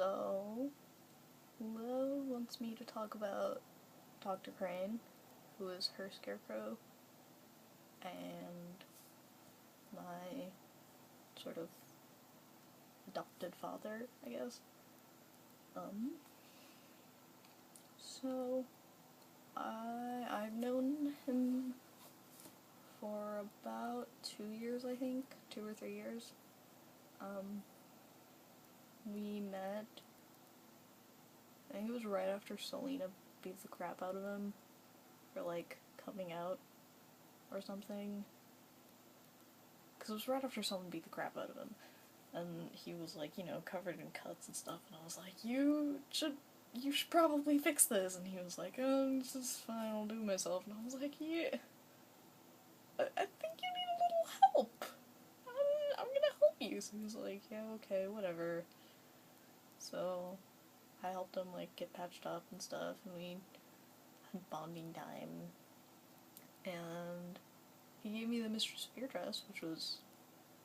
So, Willow wants me to talk about Dr. Crane, who is her scarecrow, and my sort of adopted father, I guess. So I've known him for about 2 years, I think, 2 or 3 years. We met, I think it was right after Selena beat the crap out of him for, like, coming out or something. Because it was right after someone beat the crap out of him. And he was, like, you know, covered in cuts and stuff, and I was like, you should probably fix this. And he was like, oh, this is fine, I'll do it myself. And I was like, yeah, I think you need a little help. I'm gonna help you. So he was like, yeah, okay, whatever. So I helped him, like, get patched up and stuff, and we had bonding time. And he gave me the Mistress of Fear dress, which was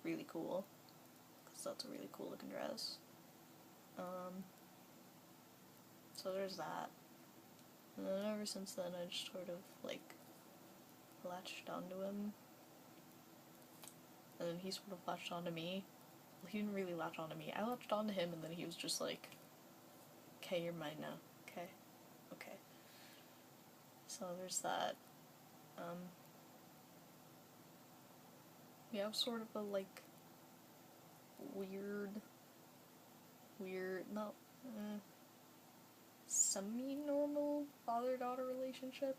really cool, because that's a really cool looking dress. So there's that. And then ever since then, I just sort of, like, latched onto him. And then he sort of latched onto me. Well, he didn't really latch onto me. I latched onto him, and then he was just like, okay, you're mine now. Okay. Okay. So there's that. We have sort of a, like, weird, not, semi-normal father-daughter relationship.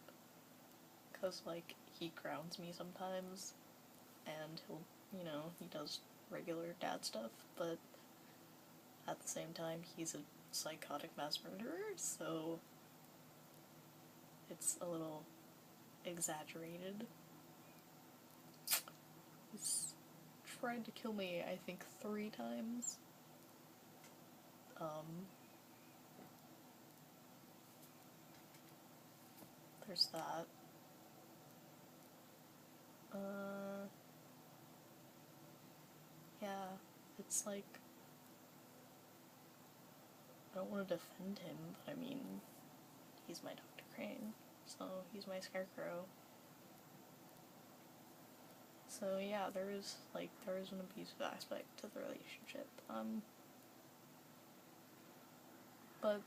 Because, like, he grounds me sometimes, and he'll, you know, he does regular dad stuff, but at the same time, he's a psychotic mass murderer, so it's a little exaggerated. He's tried to kill me, I think, 3 times. There's that. Yeah, it's like, I don't want to defend him, but I mean, he's my Dr. Crane, so he's my scarecrow. So yeah, there is an abusive aspect to the relationship. But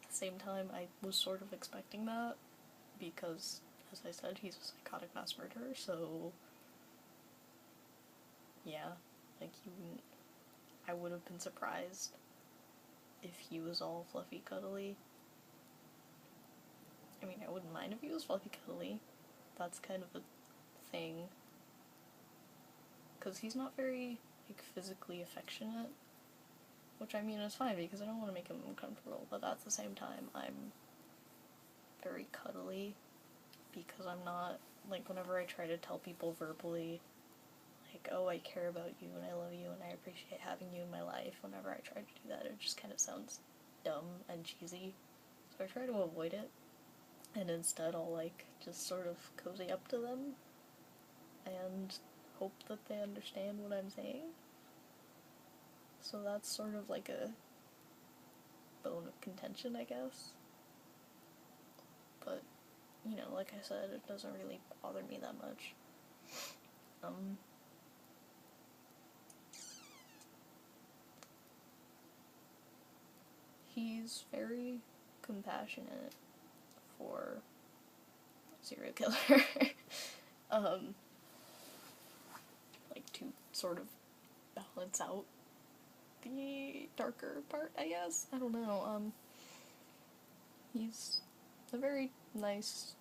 at the same time, I was sort of expecting that, because, as I said, he's a psychotic mass murderer, so yeah, like, I would have been surprised if he was all fluffy cuddly. I mean, I wouldn't mind if he was fluffy cuddly. That's kind of a thing. Because he's not very, like, physically affectionate. Which, I mean, is fine, because I don't want to make him uncomfortable, but at the same time, I'm very cuddly, because I'm not, like, whenever I try to tell people verbally, like, oh, I care about you, and I love you, and I appreciate having you in my life, whenever I try to do that, it just kind of sounds dumb and cheesy, so I try to avoid it, and instead I'll, like, just sort of cozy up to them, and hope that they understand what I'm saying. So that's sort of like a bone of contention, I guess. But, you know, like I said, it doesn't really bother me that much. He's very compassionate for a serial killer. Like, to sort of balance out the darker part, I guess. I don't know. He's a very nice,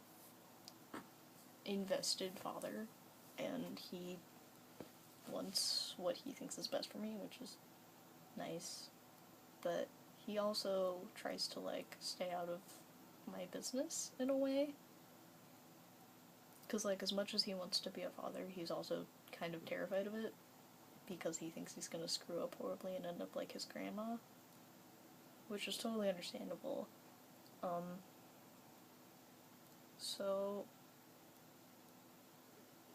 invested father, and he wants what he thinks is best for me, which is nice. But he also tries to, like, stay out of my business in a way. Because, like, as much as he wants to be a father, he's also kind of terrified of it, because he thinks he's gonna screw up horribly and end up like his grandma, which is totally understandable. So,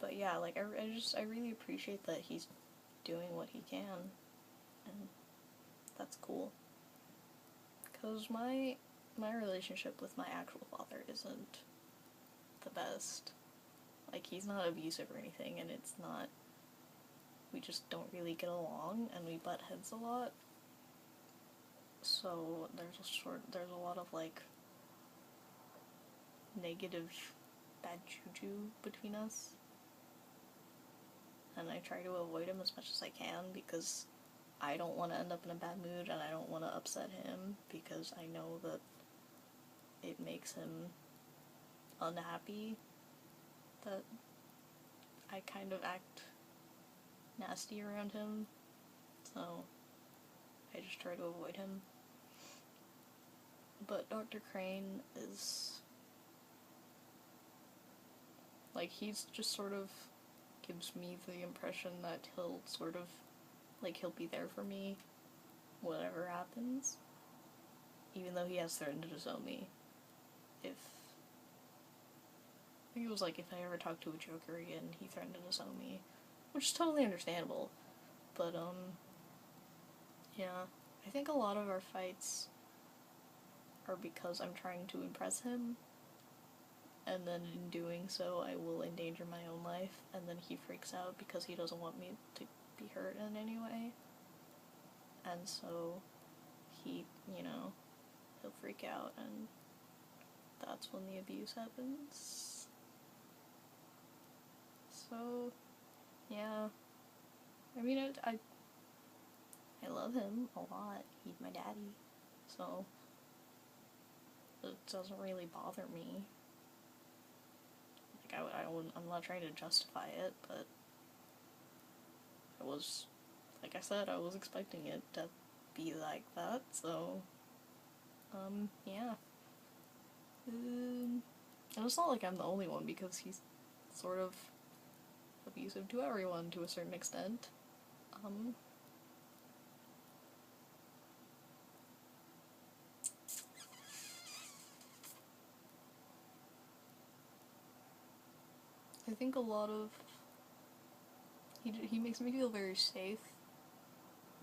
but yeah, like, I really appreciate that he's doing what he can, and that's cool. Because my relationship with my actual father isn't the best. Like, he's not abusive or anything, and it's not... We just don't really get along, and we butt heads a lot. So there's a lot of, like, negative, bad juju between us. And I try to avoid him as much as I can, because I don't want to end up in a bad mood, and I don't want to upset him, because I know that it makes him unhappy that I kind of act nasty around him, so I just try to avoid him. But Dr. Crane is, like, he's just sort of gives me the impression that he'll sort of, like, he'll be there for me whatever happens, even though he has threatened to disown me. I think it was like, if I ever talk to a Joker again, he threatened to disown me, which is totally understandable, but, yeah, I think a lot of our fights are because I'm trying to impress him, and then in doing so I will endanger my own life, and then he freaks out because he doesn't want me to be hurt in any way, and so he, you know, he'll freak out, and that's when the abuse happens. So, yeah, I mean, I love him a lot. He's my daddy, so it doesn't really bother me. Like, I'm not trying to justify it, but like I said, I was expecting it to be like that, so, yeah. And it's not like I'm the only one, because he's sort of abusive to everyone to a certain extent. I think a lot of... He makes me feel very safe,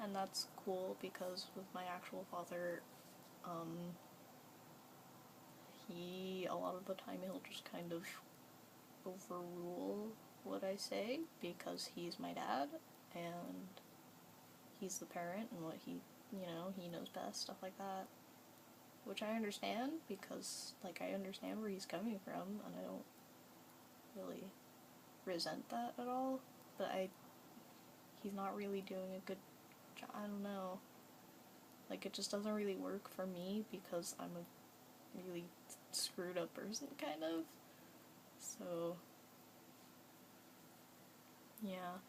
and that's cool, because with my actual father, a lot of the time he'll just kind of overrule what I say, because he's my dad, and he's the parent, and what he knows best, stuff like that. Which I understand, because, like, I understand where he's coming from, and I don't really resent that at all, but he's not really doing a good job. I don't know. Like, it just doesn't really work for me, because I'm a really screwed up person, kind of. So, yeah.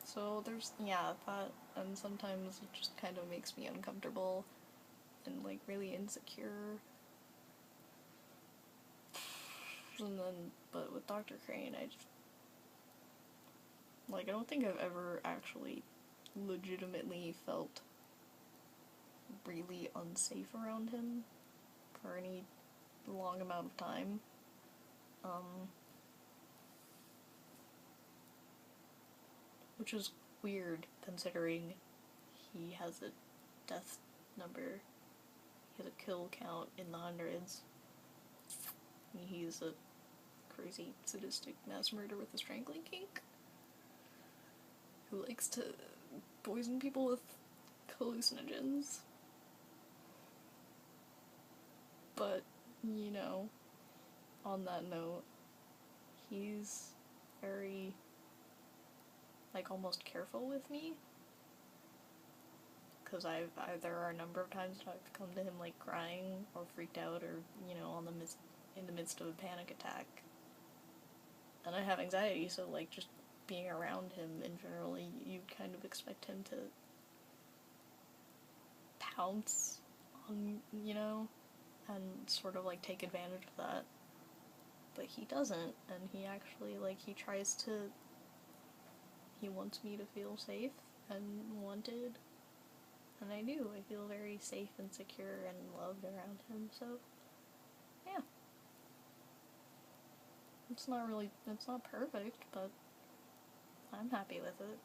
So there's, yeah, that, and sometimes it just kind of makes me uncomfortable and, like, really insecure. And then, but with Dr. Crane, I just, like, I don't think I've ever actually legitimately felt really unsafe around him for any long amount of time. Which is weird, considering he has a death number. He has a kill count in the hundreds. He's a crazy, sadistic mass murderer with a strangling kink, who likes to poison people with hallucinogens. But, you know, on that note, he's very, like, almost careful with me, because there are a number of times that I've come to him, like, crying or freaked out, or, you know, in the midst of a panic attack, and I have anxiety, so, like, just being around him, and generally you'd kind of expect him to pounce on, you know, and sort of, like, take advantage of that, but he doesn't, and he actually, like, he wants me to feel safe and wanted, and I do. I feel very safe and secure and loved around him, so, yeah. It's not perfect, but I'm happy with it.